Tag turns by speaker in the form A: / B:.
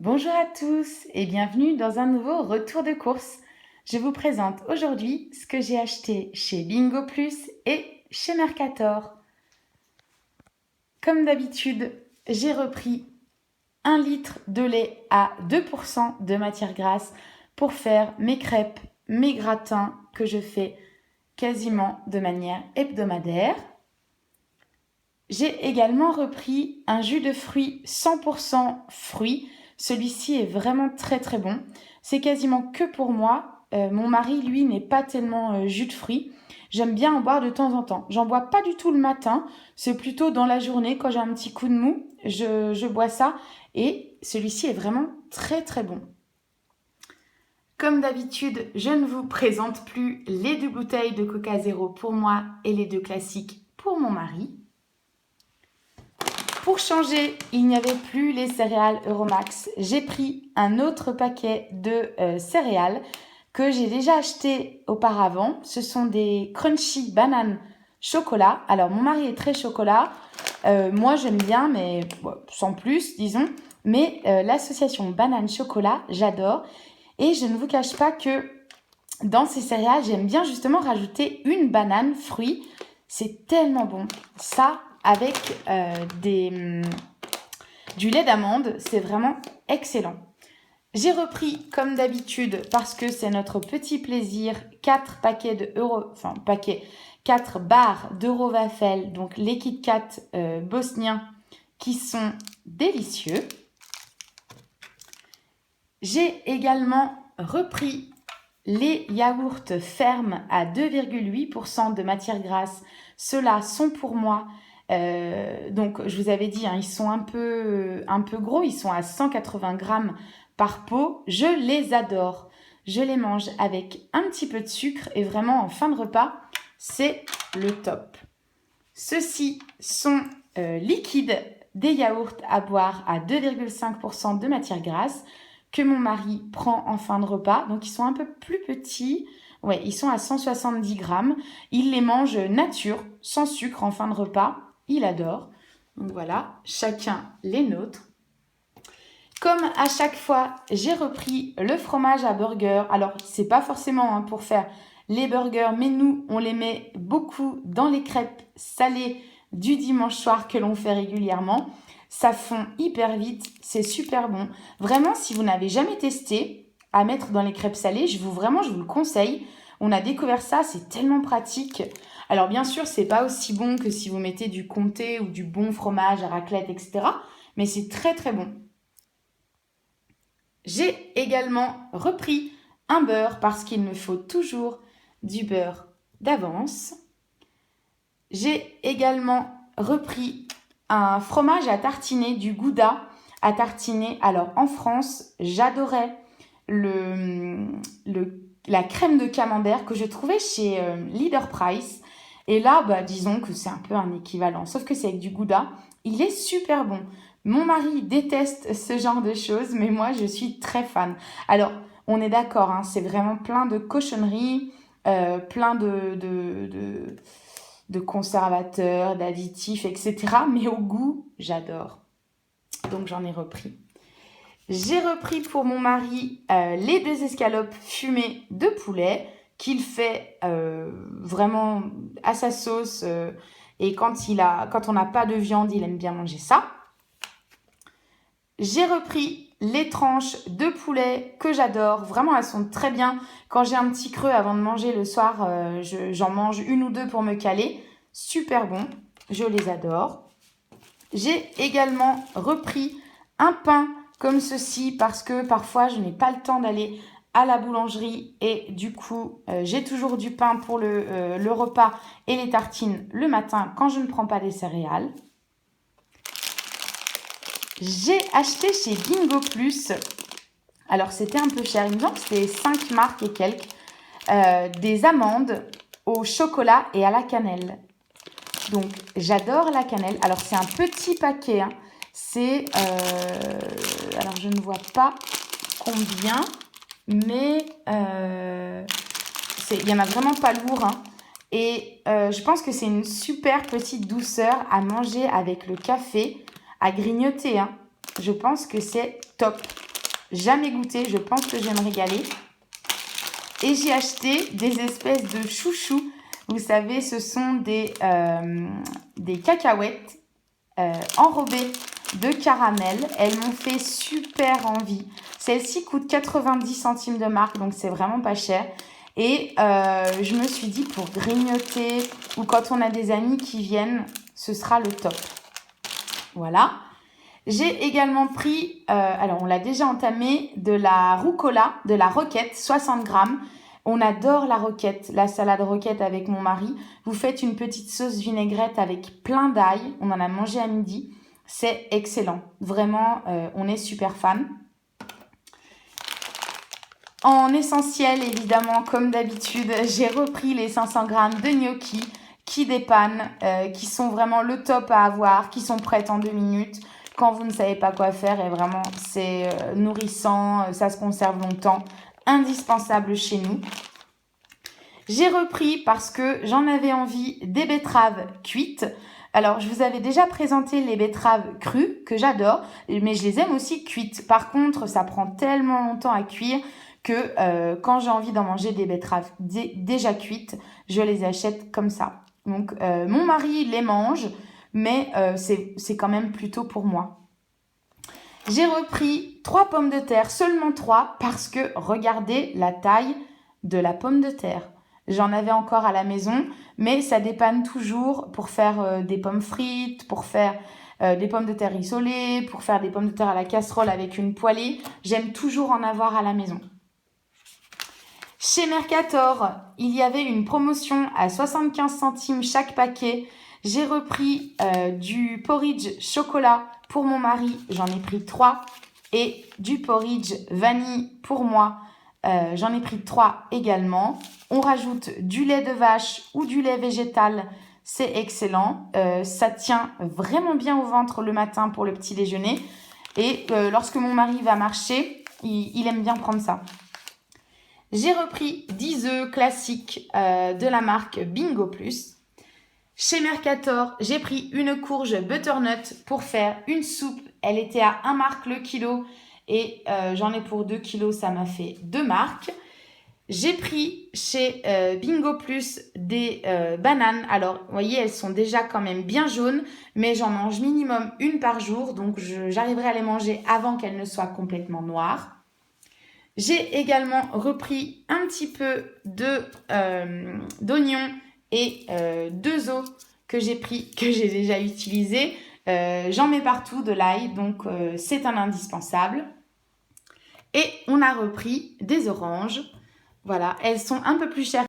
A: Bonjour à tous et bienvenue dans un nouveau retour de course. Je vous présente aujourd'hui ce que j'ai acheté chez Bingo Plus et chez Mercator. Comme d'habitude, j'ai repris 1 litre de lait à 2% de matière grasse pour faire mes crêpes, mes gratins que je fais quasiment de manière hebdomadaire. J'ai également repris un jus de fruits 100% fruits. Celui-ci est vraiment très très bon. C'est quasiment que pour moi. Mon mari, lui, n'est pas tellement jus de fruits. J'aime bien en boire de temps en temps. J'en bois pas du tout le matin. C'est plutôt dans la journée quand j'ai un petit coup de mou. Je bois ça. Et celui-ci est vraiment très très bon. Comme d'habitude, je ne vous présente plus les 2 bouteilles de Coca Zéro pour moi et les 2 classiques pour mon mari. Pour changer, il n'y avait plus les céréales Euromax. J'ai pris un autre paquet de céréales que j'ai déjà acheté auparavant. Ce sont des crunchy bananes chocolat. Alors, mon mari est très chocolat. Moi, j'aime bien, mais sans plus, disons. Mais l'association banane chocolat, j'adore. Et je ne vous cache pas que dans ces céréales, j'aime bien justement rajouter une banane fruit. C'est tellement bon. Ça, avec du lait d'amande, c'est vraiment excellent. J'ai repris, comme d'habitude, parce que c'est notre petit plaisir, 4 barres d'Eurowaffel, donc les Kit Kat bosniens, qui sont délicieux. J'ai également repris les yaourts fermes à 2,8% de matière grasse. Ceux-là sont pour moi. Donc, je vous avais dit, ils sont un peu gros. Ils sont à 180 grammes par pot. Je les adore. Je les mange avec un petit peu de sucre et vraiment en fin de repas, c'est le top. Ceux-ci sont liquides, des yaourts à boire à 2,5% de matière grasse que mon mari prend en fin de repas. Donc, ils sont un peu plus petits. Ouais, ils sont à 170 grammes. Il les mange nature, sans sucre en fin de repas. Il adore. Donc voilà, chacun les nôtres. Comme à chaque fois, j'ai repris le fromage à burger. Alors, c'est pas forcément pour faire les burgers, mais nous, on les met beaucoup dans les crêpes salées du dimanche soir que l'on fait régulièrement. Ça fond hyper vite, c'est super bon. Vraiment, si vous n'avez jamais testé à mettre dans les crêpes salées, je vous le conseille. On a découvert ça, c'est tellement pratique. Alors bien sûr, c'est pas aussi bon que si vous mettez du comté ou du bon fromage à raclette, etc. Mais c'est très très bon. J'ai également repris un beurre parce qu'il me faut toujours du beurre d'avance. J'ai également repris un fromage à tartiner, du Gouda à tartiner. Alors en France, j'adorais la crème de camembert que je trouvais chez Leader Price. Et là, disons que c'est un peu un équivalent, sauf que c'est avec du Gouda. Il est super bon. Mon mari déteste ce genre de choses, mais moi, je suis très fan. Alors, on est d'accord, c'est vraiment plein de cochonneries, plein de conservateurs, d'additifs, etc. Mais au goût, j'adore. Donc, j'en ai repris. J'ai repris pour mon mari les 2 escalopes fumées de poulet qu'il fait vraiment à sa sauce. Et quand on n'a pas de viande, il aime bien manger ça. J'ai repris les tranches de poulet que j'adore. Vraiment, elles sont très bien. Quand j'ai un petit creux avant de manger le soir, j'en mange 1 ou 2 pour me caler. Super bon. Je les adore. J'ai également repris un pain comme ceci parce que parfois, je n'ai pas le temps d'aller à la boulangerie et du coup, j'ai toujours du pain pour le repas et les tartines le matin quand je ne prends pas des céréales. J'ai acheté chez Bingo Plus, alors c'était un peu cher, il me semble que c'était 5 marques et quelques, des amandes au chocolat et à la cannelle. Donc j'adore la cannelle, alors c'est un petit paquet, c'est, alors je ne vois pas combien, mais il n'y en a vraiment pas lourd, et je pense que c'est une super petite douceur à manger avec le café, à grignoter, Je pense que c'est top. jamais goûté. Je pense que je vais me régaler. Et j'ai acheté des espèces de chouchous. Vous savez, ce sont des cacahuètes enrobées de caramel. Elles m'ont fait super envie. Celle-ci coûte 90 centimes de marque, donc c'est vraiment pas cher. Et je me suis dit, pour grignoter ou quand on a des amis qui viennent, ce sera le top. Voilà. J'ai également pris, alors on l'a déjà entamé, de la rucola, de la roquette, 60 grammes. On adore la roquette, la salade roquette avec mon mari. Vous faites une petite sauce vinaigrette avec plein d'ail. On en a mangé à midi. C'est excellent. Vraiment, on est super fan. En essentiel, évidemment, comme d'habitude, j'ai repris les 500 grammes de gnocchi qui dépannent, qui sont vraiment le top à avoir, qui sont prêtes en 2 minutes. Quand vous ne savez pas quoi faire, et vraiment, c'est nourrissant, ça se conserve longtemps, indispensable chez nous. J'ai repris parce que j'en avais envie des betteraves cuites. Alors, je vous avais déjà présenté les betteraves crues, que j'adore, mais je les aime aussi cuites. Par contre, ça prend tellement longtemps à cuire que quand j'ai envie d'en manger des betteraves déjà cuites, je les achète comme ça. Donc, mon mari les mange, mais c'est quand même plutôt pour moi. J'ai repris 3 pommes de terre, seulement 3, parce que regardez la taille de la pomme de terre. J'en avais encore à la maison, mais ça dépanne toujours pour faire des pommes frites, pour faire des pommes de terre rissolées, pour faire des pommes de terre à la casserole avec une poêlée. J'aime toujours en avoir à la maison. Chez Mercator, il y avait une promotion à 75 centimes chaque paquet. J'ai repris du porridge chocolat pour mon mari, j'en ai pris 3. Et du porridge vanille pour moi, j'en ai pris 3 également. On rajoute du lait de vache ou du lait végétal, c'est excellent. Ça tient vraiment bien au ventre le matin pour le petit déjeuner. Et lorsque mon mari va marcher, il aime bien prendre ça. J'ai repris 10 œufs classiques de la marque Bingo Plus. Chez Mercator, j'ai pris une courge butternut pour faire une soupe. Elle était à 1 marque le kilo et j'en ai pour 2 kilos, ça m'a fait 2 marques. J'ai pris chez Bingo Plus des bananes. Alors, vous voyez, elles sont déjà quand même bien jaunes, mais j'en mange minimum une par jour, donc j'arriverai à les manger avant qu'elles ne soient complètement noires. J'ai également repris un petit peu d'oignons et 2 os que j'ai pris, que j'ai déjà utilisé. J'en mets partout de l'ail, donc c'est un indispensable. Et on a repris des oranges. Voilà, elles sont un peu plus chères